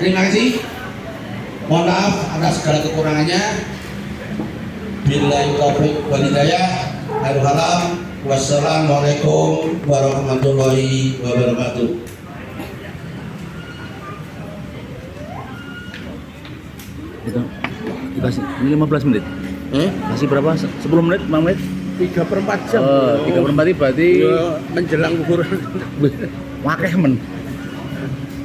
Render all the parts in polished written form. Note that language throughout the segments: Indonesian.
Terima kasih. Mohon maaf atas segala kekurangannya. Billahi taufiq wal hidayah. Wassalamualaikum warahmatullahi wabarakatuh. Itu dikasih ini 15 menit. Kasih berapa? 10 menit, 5 menit? 3/4 jam. 3/4 berarti Ya, menjelang zuhur. wakeh men.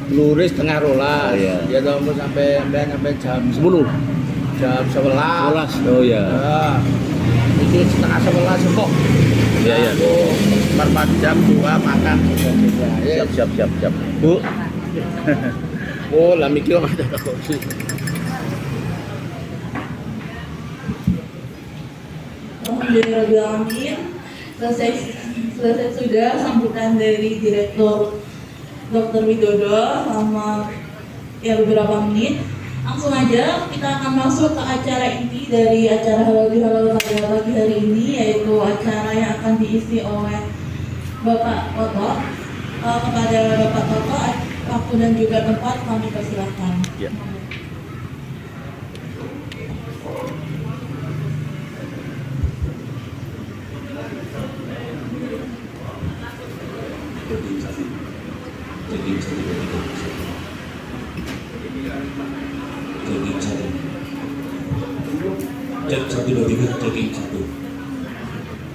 Luris tengah rolas. Iya. Ya tunggu sampai jam 10. Jam 11. 11. Oh ya. Ya. Ini setengah 11 kok. Iya iya. 4 jam 2 makan. Ya. Siap. Bu. Oh, lah mikir ada kok sih. Alhamdulillahirrahmanirrahim. Selesai sudah sambutan dari Direktur Dr. Widodo selama beberapa menit. Langsung aja kita akan masuk ke acara inti dari acara Halal Bihalal pada pagi hari ini, yaitu acara yang akan diisi oleh Bapak Toto. Kepada Bapak Toto, waktu dan juga tempat kami persilahkan. Ya.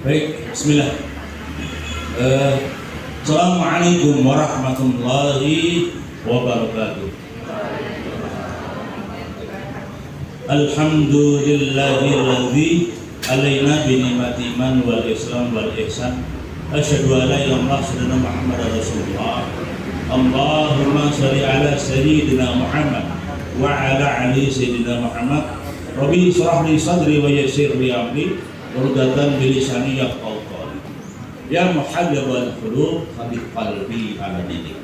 Baik, bismillah. Assalamualaikum warahmatullahi wabarakatuh. Alhamdulillahilladzi alaina bi ni'mati iman wal islam wal ihsan. Asyhadu an la ilaha illallah wa Muhammadar Rasulullah. Allahumma shalli ala sayyidina Muhammad wa ala ali sayyidina Muhammad. Rabbi shrah li sadri wa yassir li amri warudatan bilisani yafqahu qawli. Ya muhallibal qulub habib qalbi ala dinik.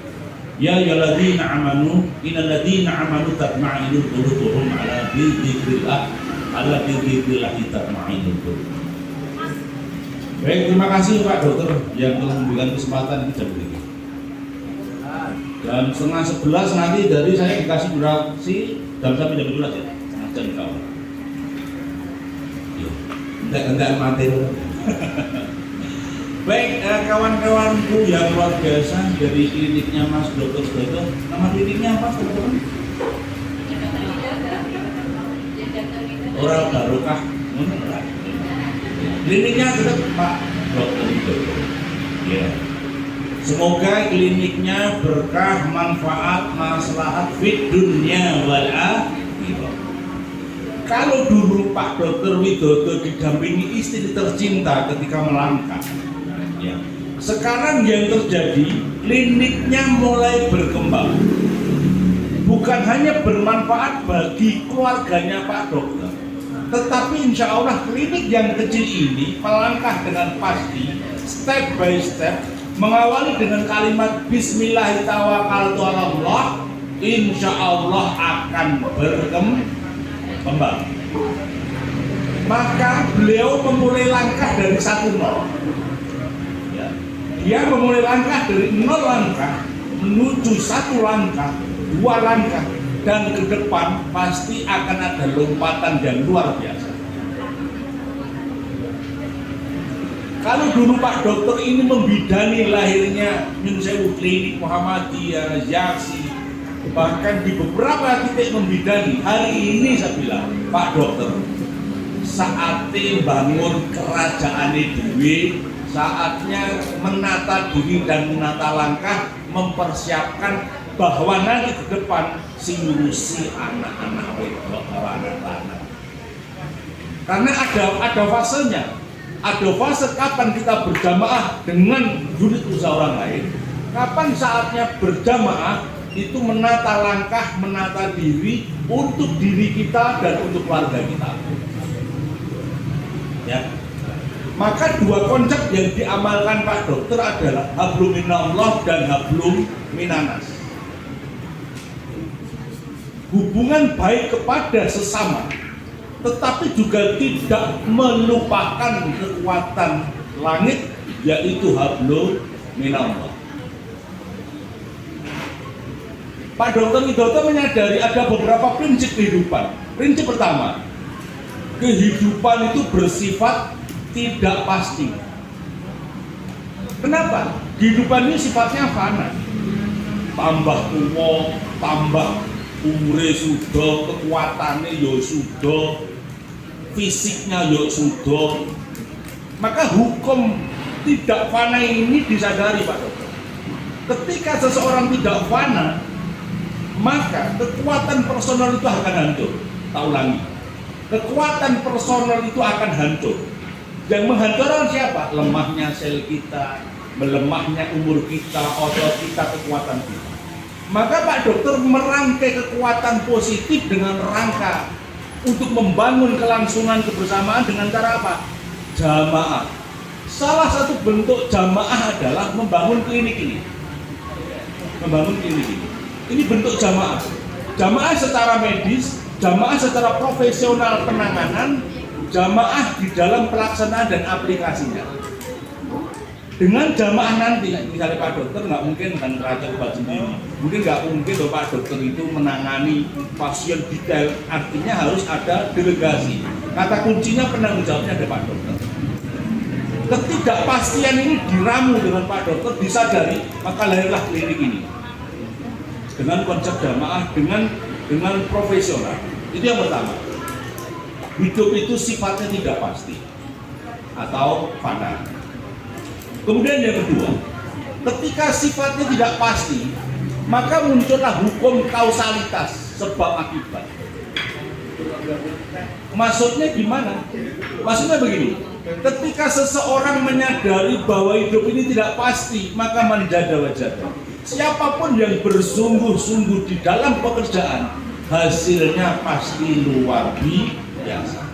Ya ayyuhalladzina amanu innal ladzina amanu tatma'innu qulubuhum ala dzikrillah tatma'innul qulub. Baik, terima kasih Pak Dokter yang telah memberikan kesempatan di jam ini. Jam 10:30 nanti dari saya dikasih durasi jam sampai jam 12 ya. Setengah jam kau. Enggak materi. Baik, kawan-kawanku yang luar biasa dari kliniknya Mas Dokter Sudoto. Nama kliniknya apa teman-teman? Oral Barokah. Kliniknya tetap Pak Dokter Sudoto. Ya. Semoga kliniknya berkah, manfaat, maslahat fid dunya wal akhirah. Kalau dulu Pak Dokter Widodo didampingi istri tercinta ketika melangkah, ya. Sekarang yang terjadi, kliniknya mulai berkembang. Bukan hanya bermanfaat bagi keluarganya Pak Dokter, tetapi insya Allah klinik yang kecil ini melangkah dengan pasti, step by step, mengawali dengan kalimat Bismillahirrahmanirrahim, insya Allah akan berkembang. Maka beliau memulai langkah dari 1-0. Ya. Dia memulai langkah dari 0 langkah menuju 1 langkah, 2 langkah, dan ke depan pasti akan ada lompatan yang luar biasa. Kalau dulu Pak Dokter ini membidani lahirnya Minsewu Klinik Muhammadiyah, Yaksi, bahkan di beberapa titik membidani. Hari ini saya bilang, Pak Dokter, saatnya bangun kerajaan dewi, saatnya menata diri dan menata langkah, mempersiapkan bahwa nanti ke depan ngurusi anak-anak wedok, anak-anak. Karena ada fasenya. Ada fase kapan kita berjamaah dengan unit usaha orang lain, kapan saatnya berjamaah itu menata langkah, menata diri untuk diri kita dan untuk keluarga kita. Ya. Maka 2 konsep yang diamalkan Pak Dokter adalah hablum minallah dan hablum minanas. Hubungan baik kepada sesama, tetapi juga tidak melupakan kekuatan langit, yaitu hablum minallah. Pak Dr. Widodo menyadari ada beberapa prinsip kehidupan. Prinsip pertama, kehidupan itu bersifat tidak pasti. Kenapa? Kehidupan ini sifatnya fana. Tambah tua, tambah umure sudah, kekuatannya ya sudah, fisiknya ya sudah. Maka hukum tidak fana ini disadari Pak Dokter. Ketika seseorang tidak fana, maka kekuatan personal itu akan hancur. Tak ulangi, kekuatan personal itu akan hancur. Yang menghancurkan siapa? Lemahnya sel kita, melemahnya umur kita, otot kita, kekuatan kita. Maka Pak Dokter merangkai kekuatan positif dengan rangka untuk membangun kelangsungan kebersamaan dengan cara apa? Jamaah. Salah satu bentuk jamaah adalah membangun klinik ini. Membangun klinik ini. Ini bentuk jamaah. Jamaah secara medis, jamaah secara profesional penanganan, jamaah di dalam pelaksanaan dan aplikasinya. Dengan jamaah nanti, misalnya Pak Dokter nggak mungkin dengan teratur obat sendiri. Mungkin nggak mungkin loh Pak Dokter itu menangani pasien detail. Artinya harus ada delegasi. Kata kuncinya penanggung jawabnya ada Pak Dokter. Ketidakpastian ini diramu dengan Pak Dokter, disadari, maka lahirlah klinik ini. Dengan konsep jamaah, dengan profesional. Itu yang pertama. Hidup itu sifatnya tidak pasti atau fana. Kemudian yang kedua, ketika sifatnya tidak pasti, maka muncullah hukum kausalitas, sebab akibat. Maksudnya gimana? Maksudnya begini, ketika seseorang menyadari bahwa hidup ini tidak pasti, maka manjada wajada. Siapapun yang bersungguh-sungguh di dalam pekerjaan, hasilnya pasti luar biasa.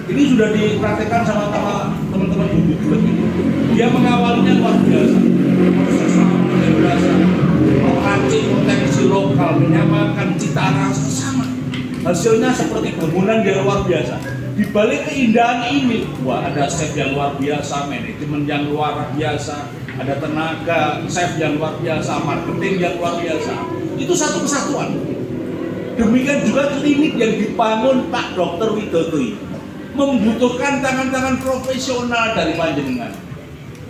Ini sudah dipraktekkan sama teman-teman guru ini. Dia mengawalnya luar biasa. Proses luar biasa. Meracik potensi lokal, menyamakan cita rasa sama. Hasilnya seperti bangunan yang luar biasa. Di balik keindahan ini, wah ada chef yang luar biasa, manajemen yang luar biasa, ada tenaga, chef yang luar biasa, marketing yang luar biasa. Itu satu kesatuan. Demikian juga klinik yang dibangun Pak Dr. Widodo ini membutuhkan tangan-tangan profesional dari panjenengan,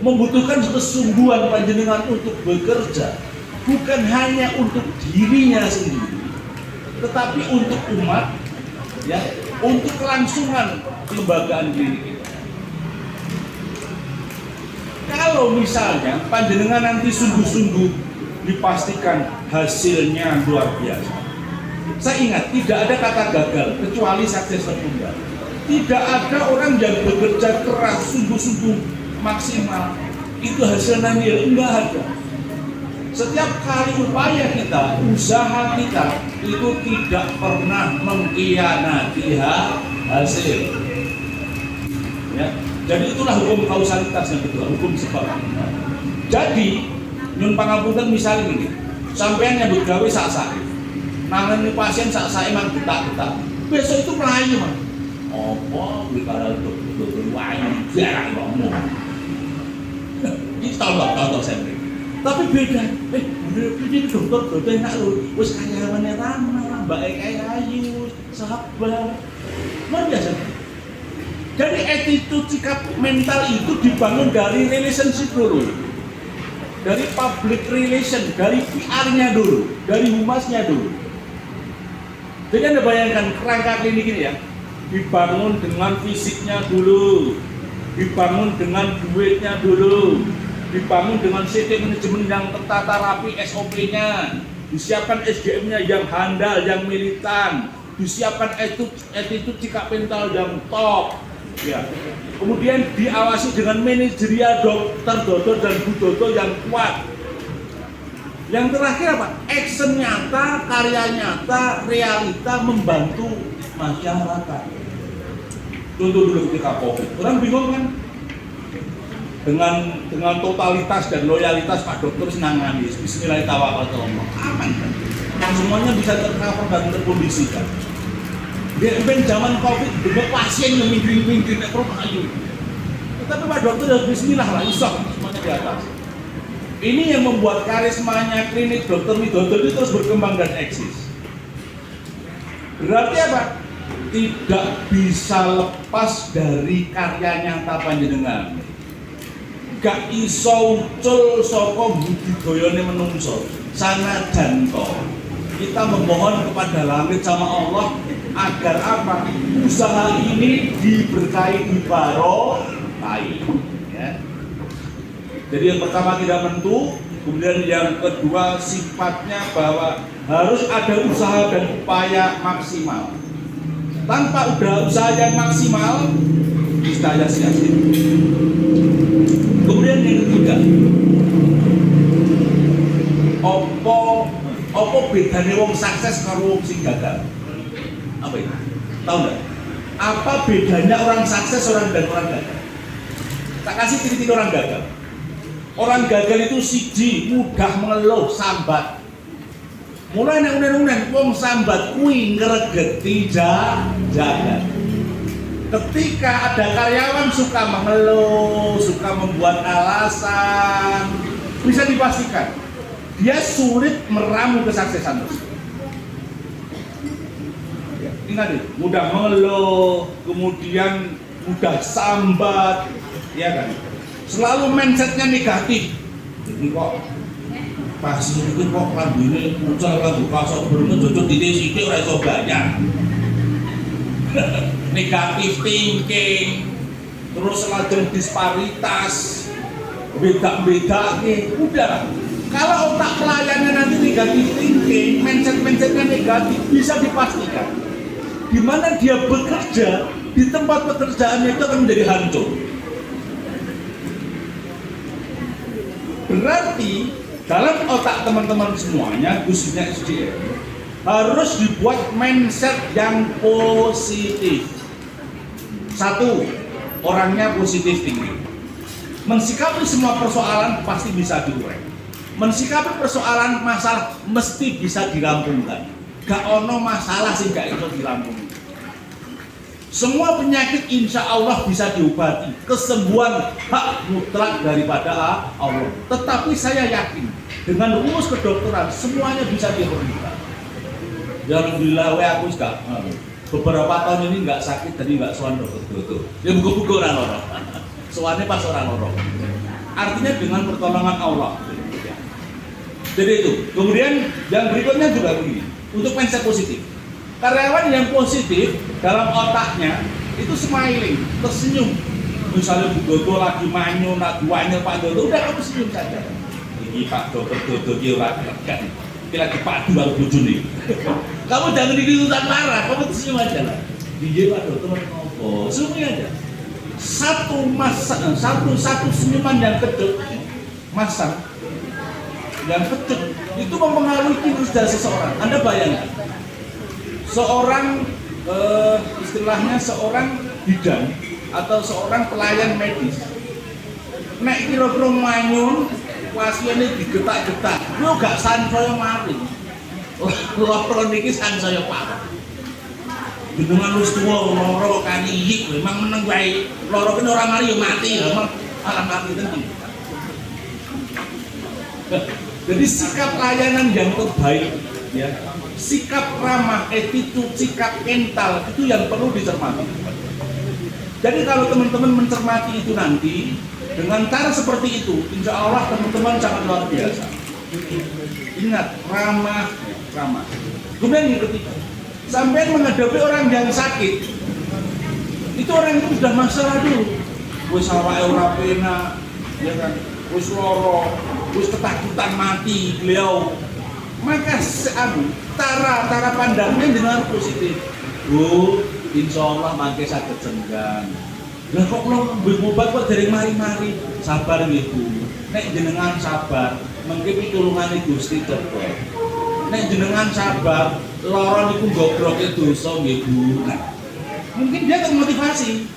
membutuhkan kesungguhan panjenengan untuk bekerja, bukan hanya untuk dirinya sendiri, tetapi untuk umat, ya, untuk kelangsungan kelembagaan klinik ini. Kalau misalnya panjenengan nanti sungguh-sungguh dipastikan hasilnya luar biasa. Saya ingat, tidak ada kata gagal kecuali sukses tertunda. Tidak ada orang yang bekerja keras sungguh-sungguh maksimal itu hasilnya nil, enggak ada. Setiap kali upaya kita, usaha kita itu tidak pernah mengkhianati hasil. Ya, jadi itulah hukum kausalitas yang kedua, hukum sebab. Jadi nyun pangapunten misalnya ini, sampean nyambut gawe sak-sak, nangani pasien sak-sak emang getak-getak, besok itu melayu mah. Apa dikara dokter wayu jarang ngomong. Ini tahu saya. Tapi beda. Ini dokter enak loh. Wis karyawane ramah, mbake kayak ayu, sabar. Luar biasa. Jadi attitude sikap mental itu dibangun dari relationship dulu. Dari public relation, dari PR-nya dulu, dari humasnya dulu. Jadi Anda bayangkan kerangka klinik ini ya, dibangun dengan fisiknya dulu, dibangun dengan duitnya dulu, dibangun dengan sistem manajemen yang tertata rapi, SOP-nya, disiapkan SDM-nya yang handal, yang militan, disiapkan attitude sikap mental yang top, ya. Kemudian diawasi dengan manajerial dokter Dodo dan Bu Dodo yang kuat. Yang terakhir apa? Action nyata, karya nyata, realita membantu masyarakat. Contoh dulu ketika COVID, orang bingung kan? Dengan totalitas dan loyalitas Pak Dokter senangani, bismillahirrahmanirrahim, aman kan? Yang semuanya bisa tercover dan terkondisikan. Dia zaman COVID, dengan pasien yang minggu-minggu tidak perlu ayu. Tetapi Pak Dokter harus bismillah lah, insya semuanya di atas. Ini yang membuat karismanya klinik Dr. Widodo itu terus berkembang dan eksis. Berarti apa? Tidak bisa lepas dari karya nyata panjenengan. Gak iso ucul saka budidayane menungso. Sanajan to kita memohon kepada langit sama Allah agar apa? Usaha ini diberkahi dibarokai, ya. Jadi yang pertama tidak menentu, kemudian yang kedua sifatnya bahwa harus ada usaha dan upaya maksimal. Tanpa usaha yang maksimal, niscaya sia-sia. Kemudian yang ketiga, opo bedanya wong sukses karo wong sing gagal? Apa itu? Tahu nggak? Apa bedanya orang sukses dan orang gagal? Tak kasih titik orang gagal. Orang gagal itu siji mudah mengeluh, sambat. Mulai unen wong sambat kuwi ngregeti jagat. Ketika ada karyawan suka mengeluh, suka membuat alasan, bisa dipastikan dia sulit meramu kesuksesan tersebut. Ingat deh, mudah mengeluh, kemudian mudah sambat, ya kan? Selalu mindsetnya negatif. Ini kok pasti itu kok lagu ini muncul lagu kasok belum cocok titik ora iso banyak. Negatif thinking, terus lajeng disparitas, beda-beda nih, udah. Kalau otak pelayannya nanti negatif thinking, mindsetnya negatif, bisa dipastikan di mana dia bekerja, di tempat pekerjaannya itu akan menjadi hancur. Berarti dalam otak teman-teman semuanya, khususnya SDM, harus dibuat mindset yang positif. Satu, orangnya positif tinggi. Mensikapi semua persoalan pasti bisa diurai. Mensikapi persoalan masalah mesti bisa dirampungkan. Gak ono masalah sih gak itu dirampungkan. Semua penyakit insya Allah bisa diobati. Kesembuhan hak mutlak daripada Allah. Tetapi saya yakin dengan rumus kedokteran semuanya bisa dihentikan. Ya alhamdulillah, aku gak beberapa tahun ini nggak sakit, jadi nggak sowan dokter. Ya buku-buku orang. Soalnya pas orang. Artinya dengan pertolongan Allah. Jadi itu. Kemudian yang berikutnya juga begini. Untuk mindset positif. Karyawan yang positif dalam otaknya itu smiling, tersenyum. Misalnya Bu Dodo lagi manyu, nak duanya Pak Dodo, udah kamu senyum saja. Ini Pak Dokter Dodo dia kan. Kita lagi padu baru bojo nih. Kamu jangan ditututan marah, kamu senyum aja lah. Dia Pak Dokter ngopo, senyum aja. Satu senyuman yang kecut, masang yang kecut itu mempengaruhi kinerja seseorang. Anda bayangkan, seorang istilahnya seorang bidan atau seorang pelayan medis, nek kira-kira manyun pasiennya digetak-getak, lu gak sansaya mati. Loro niki sansaya parah. Dengan wis tuwa loro kan iki memang meneng wae. Loro kene ora mari yo mati, memang alam mati tenan. Jadi sikap layanan yang terbaik, ya, sikap ramah, attitude, sikap mental itu yang perlu dicermati. Jadi kalau teman-teman mencermati itu nanti dengan cara seperti itu, insya Allah teman-teman sangat luar biasa. Ingat, ramah. Kemudian yang ketiga, sampai menghadapi orang yang sakit, itu orang itu sudah masalah dulu. Wis awake ora penak, ya kan? Wis loro, wis ketakutan mati beliau. Maka cara pandangnya dengan positif. Bu, insya Allah mangke saged senggang. Lah kok kula mbek obat kok dereng mari-mari. Sabar nggih Bu. Nek jenengan sabar, mengke pitulungane Gusti cepet. Nek jenengan sabar, lara niku gobroke dosa nggih Bu. Nah, mungkin dia termotivasi.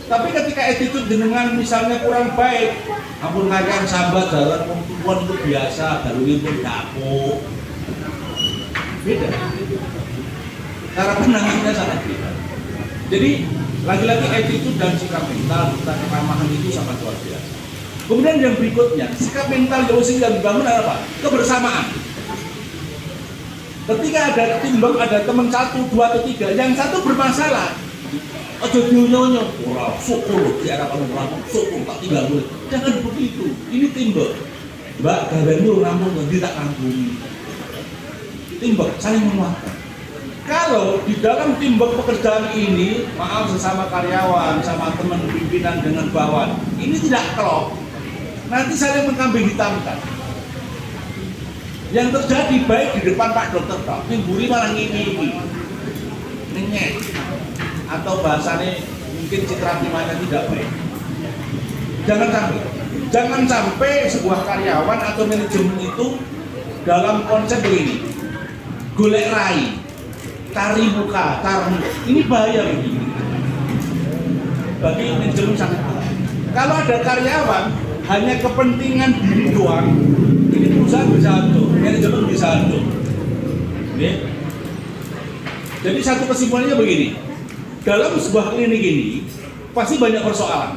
Tapi ketika attitude jenengan misalnya kurang baik, ampun kakek sabar jalan perempuan itu biasa, dalune pun kapuk. Beda. Cara penanganannya sangat beda. Jadi lagi-lagi attitude dan sikap mental, kita keramahan itu sangat luar biasa. Kemudian yang berikutnya, sikap mental yang harus dibangun adalah apa? Kebersamaan. Ketika ada timbang, ada teman 1, 2, atau 3, yang satu bermasalah, ojo nyonyo, ora syukur di arah orang syukur tak tinggal dulu. Jangan begitu. Ini timbang. Mbak, gawenmu rampung nanti tak rampung. Timbang saling menguatkan. Kalau di dalam timbang pekerjaan ini, maaf sesama karyawan, sama teman pimpinan dengan bawahan, ini tidak klop. Nanti saling mengkambing hitamkan. Yang terjadi baik di depan Pak Dokter, timburi malah ini, nenyek. Atau bahasanya mungkin citra primanya tidak baik. Jangan sampai sebuah karyawan atau manajemen itu dalam konsep begini, golek rai, cari muka, ini bahaya ini. Bagi manajemen sangat bahaya. Kalau ada karyawan hanya kepentingan diri doang, ini perusahaan bisa hancur, manajemen bisa hancur. Jadi satu kesimpulannya begini. Dalam sebuah klinik ini pasti banyak persoalan.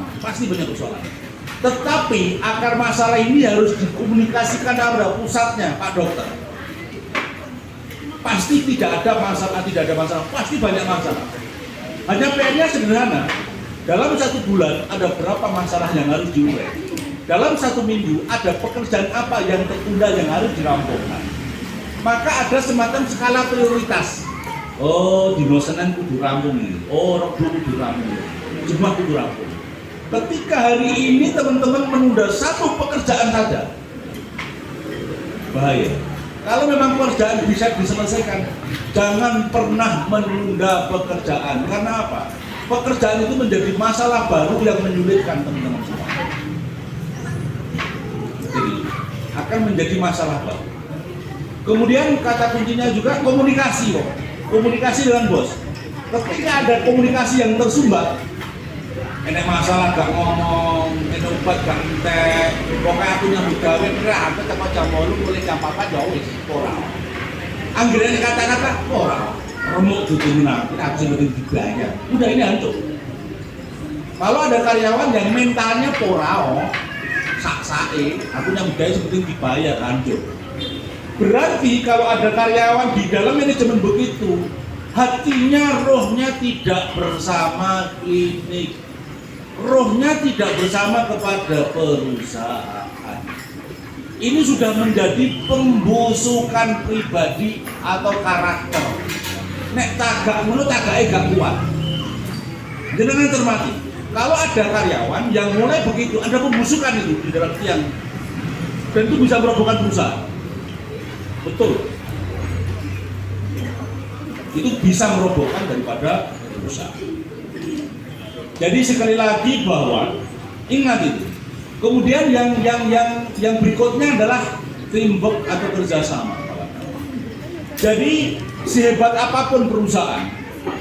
Tetapi akar masalah ini harus dikomunikasikan kepada pusatnya, Pak Dokter. Pasti tidak ada masalah, pasti banyak masalah. Hanya PR-nya sederhana. Dalam 1 bulan ada berapa masalah yang harus diurai. Dalam 1 minggu ada pekerjaan apa yang tertunda yang harus dirampungkan. Maka ada semacam skala prioritas. Oh, di Senin kudu rampung ini. Oh, Rabu kudu rampung. Jumat kudu rampung. Ketika hari ini teman-teman menunda 1 pekerjaan saja, bahaya. Kalau memang pekerjaan bisa diselesaikan, jangan pernah menunda pekerjaan. Karena apa? Pekerjaan itu menjadi masalah baru yang menyulitkan teman-teman semua. Jadi akan menjadi masalah baru. Kemudian kata kuncinya juga komunikasi, kok. Komunikasi dengan bos. Ketika ada komunikasi yang tersumbat, enak masalah gak ngomong, enak obat gak entek, pokoknya aku nyambut gawe aku teko jam 8 mulai jam 4 ya wis ora. Anggere kata-kata ora. Remuk dudunan, aku sing penting dibayar. Udah ini hancur. Kalau ada karyawan yang mentalnya porao, sak-sake, aku nyambut gawe sing penting dibayar, hancur. Berarti kalau ada karyawan di dalam manajemen begitu, hatinya, rohnya tidak bersama klinik, rohnya tidak bersama kepada perusahaan. Ini sudah menjadi pembusukan pribadi atau karakter. Nek tagak mulut tagake gak kuat. Jenengan cermati, kalau ada karyawan yang mulai begitu, ada pembusukan itu di dalam tiang, dan itu bisa merobohkan perusahaan. Betul, itu bisa merobohkan daripada perusahaan. Jadi sekali lagi bahwa ingat itu. Kemudian yang berikutnya adalah teamwork atau kerjasama. Jadi sehebat apapun perusahaan,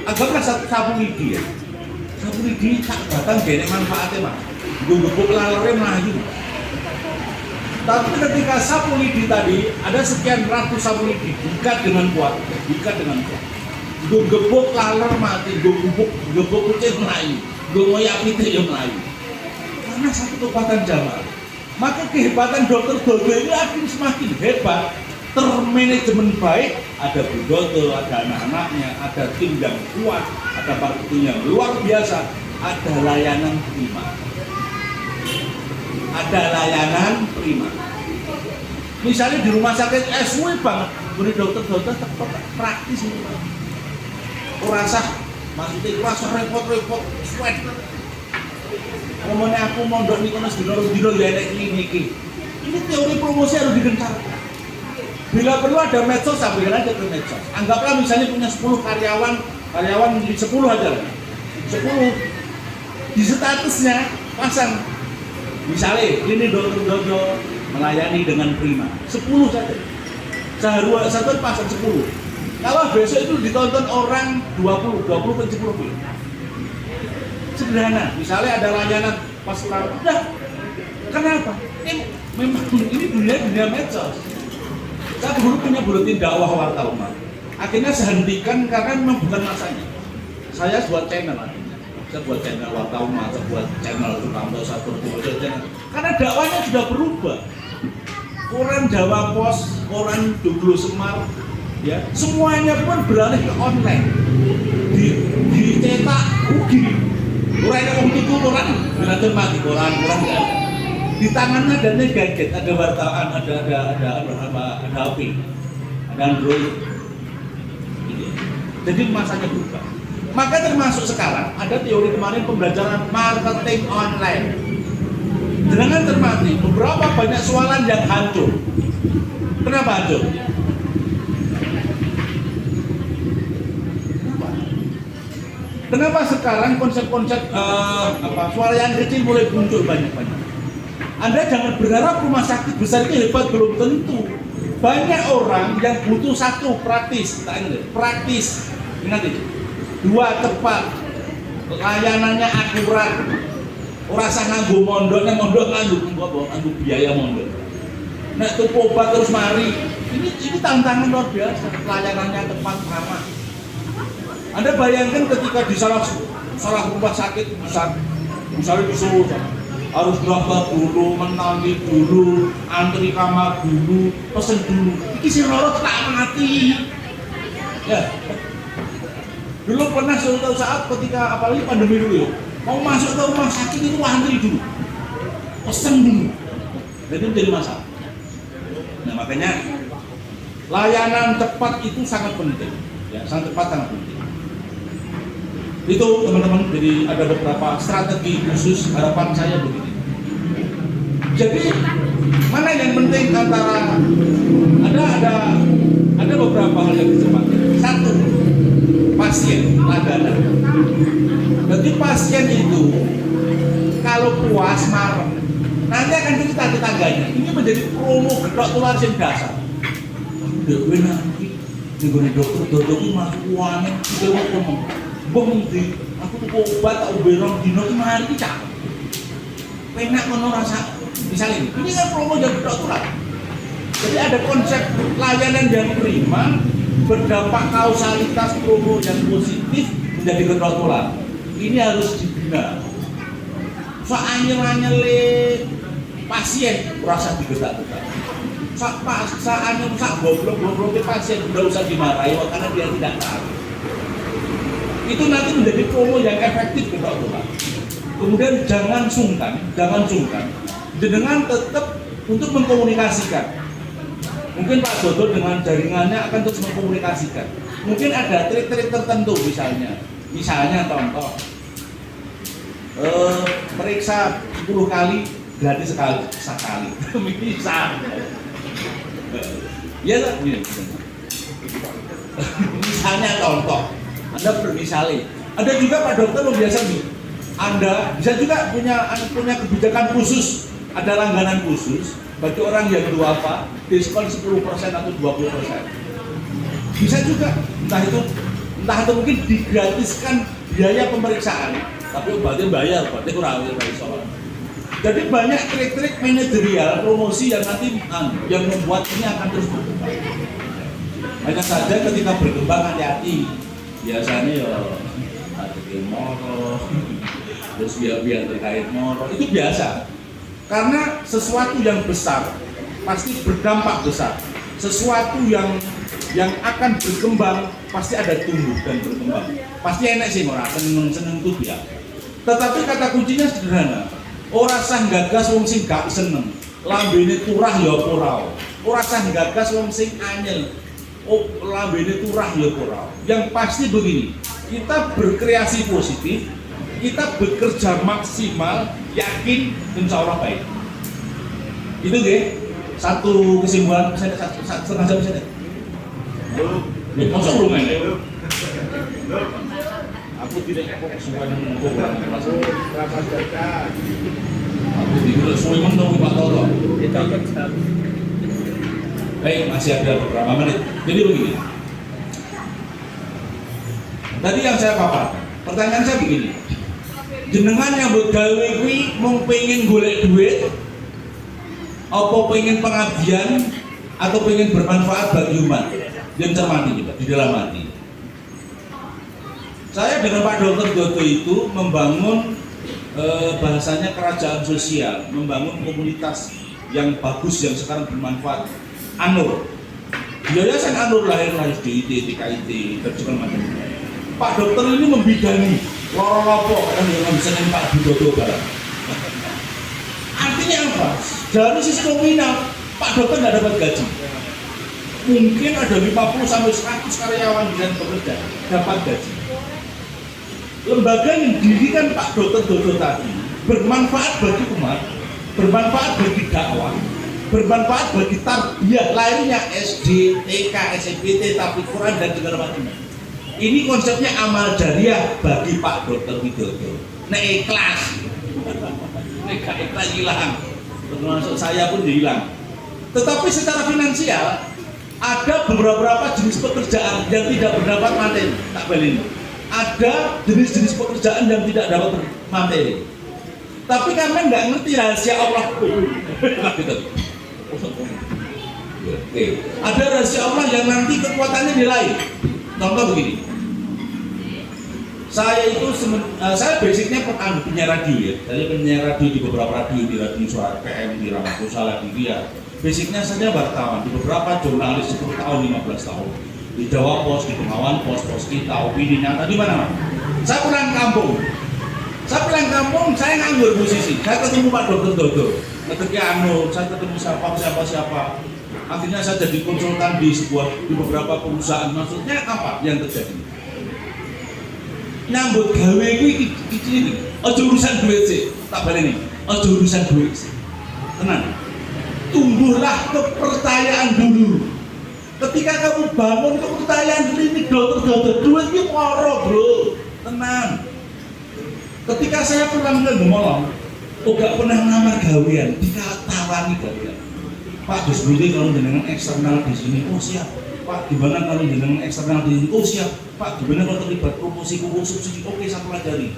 anggaplah sapu lidi ya. Sapu lidi tak batang genek manfaatnya mah. Gue gebuk lalere maju. Tapi ketika sapu lidi tadi ada sekian ratus sapu lidi diikat dengan kuat, gue gebuk laler mati, gue gebuk kucing melayu, gue ngoyak pitik yang melayu. Karena satu kekuatan jamaah. Maka kehebatan dokter-dokter ini akan semakin hebat. Termanajemen baik, ada Bu Dodo, ada anak-anaknya, ada tim yang kuat, ada marketing yang luar biasa, ada layanan prima. Misalnya di rumah sakit SW banget, beri dokter-dokter praktis ini. Kurasa, maksudnya kurasa repot-repot, sweat. Ngomongnya aku mondok nih kono dino ya nek klinik. Ini teori promosi harus digencarkan. Bila perlu ada medsos, sampaikan aja ke medsos. Anggaplah misalnya punya 10 karyawan di 10 aja lah. 10 di statusnya pasang. Misalnya ini dokter Dodo melayani dengan prima. 10 saja. Satu pasang 10. Kalau besok itu ditonton orang 20 ke 10. Sederhana. Misalnya ada layanan pas ulang. Udah. Kenapa? Memang ini dunia medsos. Saya dulu punya buletin dakwah wartawan. Akhirnya saya hentikan karena memang bukan masanya. Saya buat channel akhirnya. saya buat channel wartawan, saya buat channel Sukamto, saya buat channel. Karena dakwanya sudah berubah. Koran Jawa Pos, koran Duglo Semar, ya semuanya pun beralih ke online. Dicetak rugi. Koran yang itu koran, benar mati koran nggak ada. Di tangannya ada gadget, ada wartawan, ada HP, ada Android. Gitu. Jadi masanya berubah. Maka termasuk sekarang ada teori kemarin pembelajaran marketing online. Jangan termati beberapa banyak soalan yang hancur. Kenapa hancur? Kenapa sekarang konsep-konsep suara yang kecil mulai muncul banyak-banyak? Anda jangan berharap rumah sakit besar itu hebat, belum tentu. Banyak orang yang butuh satu praktis, praktis, ingat itu. Dua tepat, layanannya akurat. Ora sah nganggo mondok nganggo biaya mondok. Nek tuku obat terus mari. Ini tantangan luar biasa, layanannya tepat ramah. Anda bayangkan ketika di salah rumah sakit besar, misalnya di Solo, harus daftar dulu, menanti dulu, antri kamar dulu, pesen dulu. Ini si loro tak mati. Ya. Dulu pernah suatu saat ketika apalagi pandemi dulu ya, mau masuk ke rumah sakit itu antri dulu, pesen dulu. Jadi menjadi masalah. Nah makanya layanan tepat itu sangat penting, ya sangat tepat sangat penting. Itu teman-teman, jadi ada beberapa strategi khusus harapan saya begini. Jadi mana yang penting antara ada beberapa hal yang dicermati. Satu, pasien langganan. Jadi pasien itu kalau puas marah, nanti akan cerita tetangganya. Ini menjadi promo gedok tular sing dasar. Dewe nanti nego dokter ini masuk uangnya kita ngomong. Bukti, aku tuh obat tak uberong dino itu mari iki cak. Penak ngono rasa. Misalnya ini kan promo yang kedokteran. Jadi ada konsep layanan yang prima berdampak kausalitas promo yang positif menjadi kedokteran. Ini harus dibina. Soanyel-anyele pasien merasa digedak-gedak. Sak goblok-goblok pasien udah usah dimarahi karena dia tidak tahu. Itu nanti menjadi promo yang efektif ke dokter. Kemudian jangan sungkan dengan tetap untuk mengkomunikasikan. Mungkin Pak Dodo dengan jaringannya akan terus mengkomunikasikan. Mungkin ada trik-trik tertentu misalnya contoh periksa 10 kali gratis sekali. Misal. Ya tak? Misalnya contoh. Anda bermisalnya, ada juga Pak Dokter biasa nih. Anda bisa juga punya kebijakan khusus, ada langganan khusus bagi orang yang duafa, diskon 10% atau 20%. Bisa juga, entah itu mungkin digratiskan biaya pemeriksaan, tapi obatnya bayar, berarti kurang dari soal. Jadi banyak trik-trik manajerial promosi yang nanti yang membuat ini akan terus berkembang. Hanya saja ketika berkembang hati-hati. Biasanya ya ada moro, terus biar terkait moro, itu biasa. Karena sesuatu yang besar pasti berdampak besar. Sesuatu yang akan berkembang pasti ada tumbuh dan berkembang. Pasti enak sih ora seneng tuh ya. Tetapi kata kuncinya sederhana. Ora sah gagas wong sing gak seneng. Lambene turah ya ora. Ora sah gagas wong sing anyel. Lambene turah ya ora. Yang pasti begini, kita berkreasi positif, kita bekerja maksimal, yakin insya Allah baik. Itu nggih. Satu kesimpulan saya setengah jam saja. Masuk rumah ini. Aku tidak fokus semuanya menunggu orang masuk. Aku tidak suwe menunggu Pak Toro. Baik, masih ada beberapa menit. Jadi begini. Tadi yang saya paparkan, pertanyaan saya begini. Jenengan yang begawe kuwi mung pengen golek duit, apa pengen pengabdian atau pengen bermanfaat bagi umat? Yang cermati juga di dalam hati. Saya dengan Pak Dr. Dodo itu membangun bahasanya kerajaan sosial, membangun komunitas yang bagus yang sekarang bermanfaat. Anur, Yayasan Anur lahir DIT, TKIT, dan segala macam. Pak Dokter ini membidani loro-lopo, kadang yang bisa Pak Dodo barang. Artinya apa? Dari sisi nominal, Pak Dokter nggak dapat gaji. Mungkin ada 50 sampai 100 karyawan yang bekerja dapat gaji. Lembaga yang didirikan Pak Dr. Dodo tadi bermanfaat bagi umat, bermanfaat bagi dakwah, bermanfaat bagi tarbiyah lahirnya SD, TK, SMP, Tahfidz Quran dan segala macam. Ini konsepnya amal jariah bagi Pak Dr. Widodo. Nek ikhlas, nek gak ikhlas hilang, termasuk saya pun hilang. Tetapi secara finansial ada beberapa jenis pekerjaan yang tidak berdapat materi. Tak balik. Ada jenis-jenis pekerjaan yang tidak dapat materi. Tapi kami nggak ngerti rahasia Allah. Ada rahasia Allah yang nanti kekuatannya nilai. Contoh begini. Saya basicnya penyiar radio ya. Saya penyiar radio di beberapa radio, di Radio Suara PM, di Radio Salah di Ria. Basicnya saya wartawan di beberapa jurnalis 10 tahun, 15 tahun. Di Jawa Pos, di Bengawan Pos, Pos Kita, Opini Nyata, di mana? Saya pulang kampung, saya nganggur musisi. Saya ketemu Pak Dr. Dodo, ketika saya ketemu siapa. Akhirnya saya jadi konsultan di beberapa perusahaan. Maksudnya apa yang terjadi? Nyambut gawe ini, ojo urusan duit sih, tak balik nih, ojo urusan duit sih. Tenang, tumbuhlah kepercayaan dulu. Ketika kamu bangun kepercayaan klinik Dr. Dodo, duitnya moro bro, tenang. Ketika saya pulang ke Gemolong, gak pernah ngelamar gawean, dikatawani gawean. Pak Gus Budi kalau jenengan eksternal di sini, oh siap. Pak gimana kalau jenengan eksternal di sini, oh siap. Pak gimana kalau terlibat promosi subsidi, oke saya pelajari.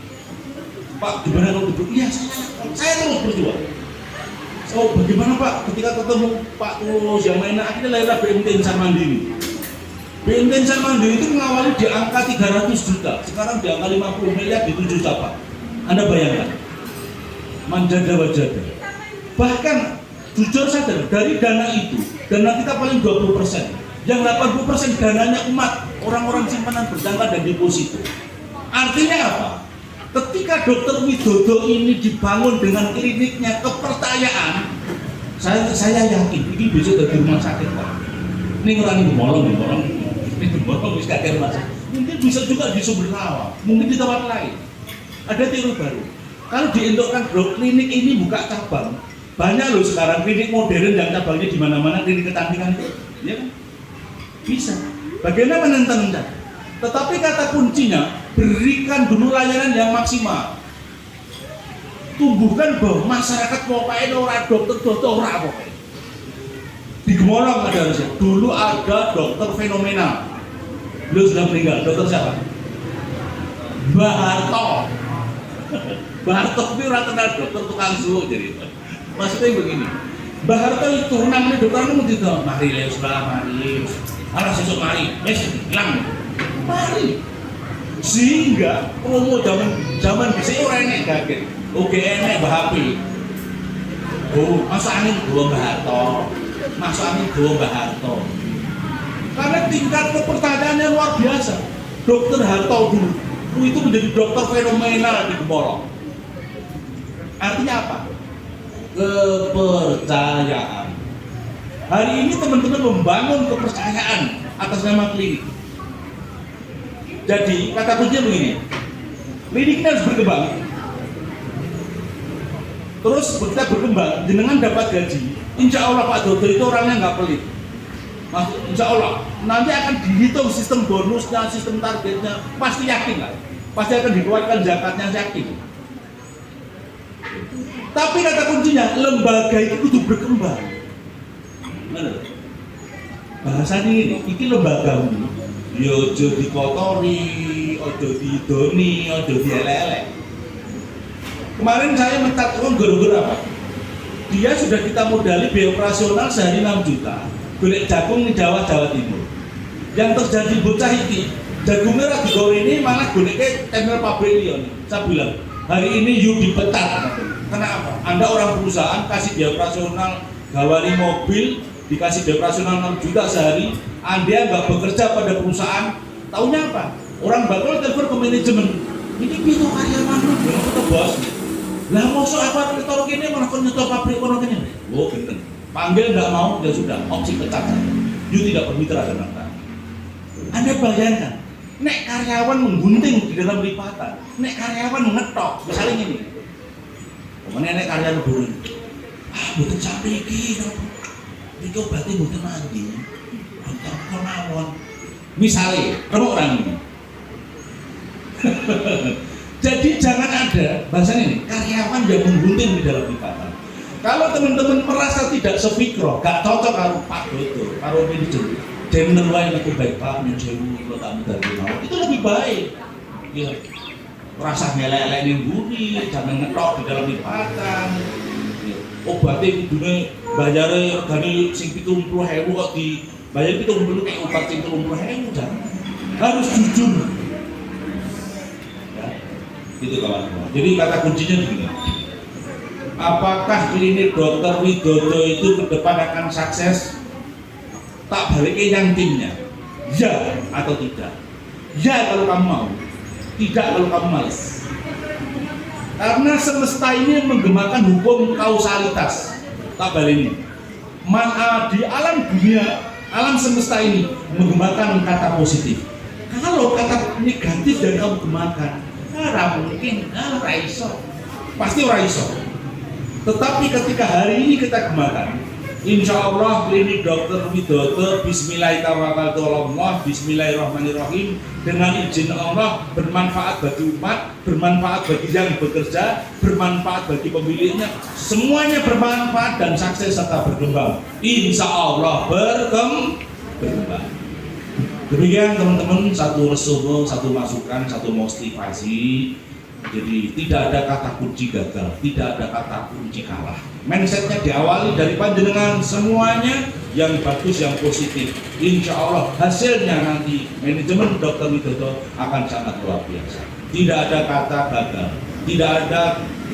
Pak gimana kalau terlibat, iya saya terus berjuang. Oh bagaimana Pak, ketika ketemu Pak Tulus yang lainnya, akhirnya lahirlah BMT Insan Mandiri. BMT Insan Mandiri itu mengawali di angka 300 juta, sekarang di angka 50 miliar di 7 cabang. Anda bayangkan, manjada wajada. Bahkan jujur saja, dari dana itu, dana kita paling 20%, yang 80% dananya umat, orang-orang simpanan berjangka dan deposito. Artinya apa? Ketika Dr. Widodo ini dibangun dengan kliniknya kepercayaan, saya yakin ini bisa dari rumah sakit Pak. Ini orang Gemolong, ini Gemolong bisa ke rumah sakit. Mungkin bisa juga di Sumbernawa, mungkin di tempat lain. Ada teori baru. Kalau diindukkan klinik ini buka cabang, banyak loh sekarang klinik modern yang cabangnya di mana-mana, klinik kecantikan itu, ya kan? Bisa. Bagaimana menentang? Tetapi kata kuncinya, berikan dulu layanan yang maksimal. Tumbuhkan bahwa masyarakat pokoknya orang dokter pokoknya. Di Gemolong ada harusnya. Dulu ada dokter fenomenal. Beliau sudah meninggal. Dokter siapa? Mbah Harto. Mbah Harto itu orang kenal dokter tukang suhu jadi. Maksudnya begini. Mbah Harto itu namanya dokter itu tidak. Mari Leus mari. Alah sesuk mari. Hilang. Mari. Sehingga promo zaman bisa orang enek kaget. Oke enek Mbah Hapi. Oh, masuk angin gua Mbah Harto. Masuk angin gua Mbah Harto. Karena tingkat kepercayaannya luar biasa. Dokter Harto dulu itu menjadi dokter fenomenal di Gemolong. Artinya apa? Kepercayaan. Hari ini teman-teman membangun kepercayaan atas nama klinik. Jadi kata kuncinya begini, klinik ini harus berkembang. Terus kita berkembang, jenengan dapat gaji. Insya Allah Pak Dodo itu orangnya nggak pelit. Insya Allah nanti akan dihitung sistem bonusnya, sistem targetnya, pasti yakin lah. Pasti akan dikeluarkan zakatnya, yakin. Tapi kata kuncinya, lembaga itu kudu berkembang. Mana? Bahasanya ini lembaga ini. Yo ojo dikotori, ojo didoni, ojo dielek-elek. Kemarin saya mencat uang gara-gara apa? Dia sudah kita modali biaya operasional sehari 6 juta. Golek jagung di Jawa Timur. Yang terjadi bocah ini Jagung merah digoreng ini malah goneknya tempel pabrik Lyon. Saya bilang, hari ini yuk dipecat. Kenapa? Anda orang perusahaan kasih biaya operasional gawani mobil, dikasih biaya operasional 6 juta sehari, Anda nggak bekerja pada perusahaan, taunya apa? Orang bakal telepon ke manajemen, ini pintu karyawan lu, bilang ke bos. Lah masuk apa nyetor gini, malah kau nyetor pabrik kono gini. Oh bener, panggil nggak mau, ya sudah, opsi pecat saja. You tidak bermitra dengan Anda. Anda bayangkan, nek karyawan menggunting di dalam lipatan, nek karyawan ngetok, misalnya ini, kemana nek karyawan turun, butuh capek iki, itu berarti butuh mandi, butuh kemauan. Misalnya, kamu orang ini. Jadi jangan ada bahasanya ini karyawan yang menggunting di dalam lipatan. Kalau teman-teman merasa tidak sefikroh, gak cocok karo Pak Dodo, karo manajemen, demen wae lebih baik Pak Menjewu kalau tamu dari mau itu lebih baik. Ya, rasa ngelek-elek ning bumi, jangan ngetok di dalam lipatan. Ya, obatnya kudune bayare regane sing 70.000 kok dibayar 70 kayak obat sing 30.000 jangan. Harus jujur. Itu kawan-kawan. Jadi kata kuncinya begini. Apakah klinik Dr. Widodo itu ke depan akan sukses? Tak balikin yang timnya. Ya atau tidak? Ya kalau kamu mau. Tidak kalau kamu malas. Karena semesta ini menggemakan hukum kausalitas. Tak balikin. Di alam dunia, alam semesta ini menggemakan kata positif. Kalau kata negatif dan kamu gemakan, ora mungkin, ora iso. Pasti ora iso. Tetapi ketika hari ini kita gemakan, insya Allah klinik Dr. Widodo, Bismillahirrahmanirrahim, Bismillahirrahmanirrahim, dengan izin Allah bermanfaat bagi umat, bermanfaat bagi yang bekerja, bermanfaat bagi pemiliknya, semuanya bermanfaat dan sukses serta berkembang. Insya Allah berkembang. Demikian teman-teman, satu resume, satu masukan, satu motivasi. Jadi tidak ada kata kunci gagal, tidak ada kata kunci kalah. Mindsetnya diawali dari panjenengan semuanya yang bagus, yang positif. Insya Allah hasilnya nanti manajemen Dr. Widodo akan sangat luar biasa. Tidak ada kata gagal, tidak ada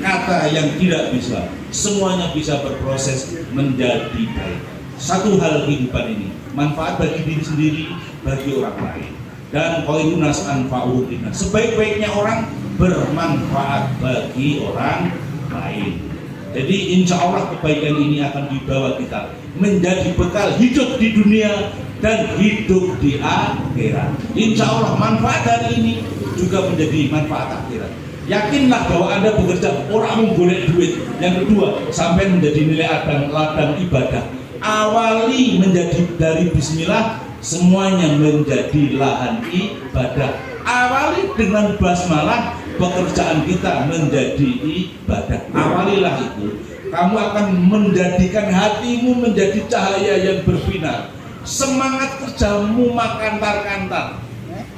kata yang tidak bisa. Semuanya bisa berproses menjadi baik. Satu hal kehidupan ini, manfaat bagi diri sendiri, bagi orang lain. Dan khairunas anfa'uhum linnas. Sebaik-baiknya orang bermanfaat bagi orang lain. Jadi insya Allah kebaikan ini akan dibawa kita menjadi bekal hidup di dunia dan hidup di akhirat. Insya Allah manfaat hari ini juga menjadi manfaat akhirat. Yakinlah bahwa Anda bekerja orang mau golek duit. Yang kedua, sampai menjadi nilai ladang ibadah. Awali menjadi dari bismillah, semuanya menjadi lahan ibadah. Awali dengan basmalah, pekerjaan kita menjadi ibadah. Awalilah itu. Kamu akan menjadikan hatimu menjadi cahaya yang berbinar. Semangat kerjamu makantar-kantar.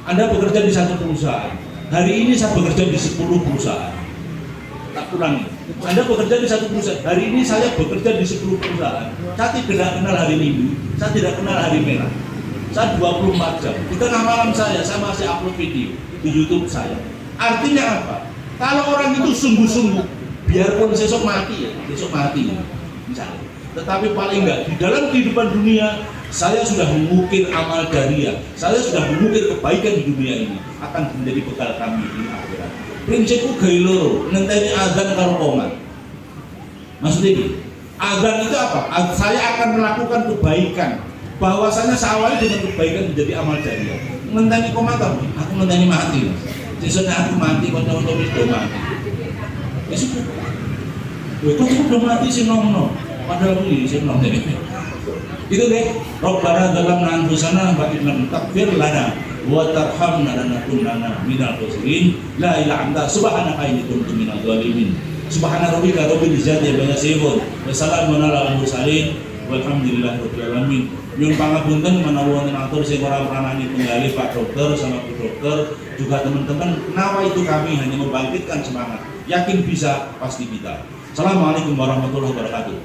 Anda bekerja di satu perusahaan. Hari ini saya bekerja di 10 perusahaan. Tak kurangi. Anda bekerja di satu perusahaan. Hari ini saya bekerja di 10 perusahaan. Saya tidak kenal hari Minggu. Saya tidak kenal hari merah. Saya 24 jam. Di tengah malam saya masih upload video di YouTube saya. Artinya apa? Kalau orang itu sungguh-sungguh, biarpun besok mati ya, besok mati misalnya. Tetapi paling enggak di dalam kehidupan dunia, saya sudah mengukir amal jariah, saya sudah mengukir kebaikan di dunia ini akan menjadi bekal kami di akhirat. Prinsipku gawe loro, ngenteni azan karo qomat. Maksudnya ini, azan itu apa? Saya akan melakukan kebaikan. Bahwasanya saya awali dengan kebaikan menjadi amal jariah. Ngenteni qomat apa? Aku ngenteni mati. Sesungguhnya aku mati, kocok-kocok itu mati. Ya sudah. Kok udah mati sih nom-nom? Padahal ini sih nom. Itu deh. Rabbana zalamna anfusana wa in lam taghfir lana wa tarhamna lanakunanna minal khasirin. La ilaha illa anta subhanaka inni kuntu minadh dhalimin. Subhana rabbika rabbil izzati amma yasifun. Wa salamun alal mursalin. Walhamdulillahirabbil alamin. Nyun pangapunten menawi wonten atur sing ora pranani penggali Pak Dokter sama Bu Dokter juga teman-teman, nawa itu kami hanya membangkitkan semangat. Yakin bisa, pasti bisa. Assalamualaikum warahmatullahi wabarakatuh.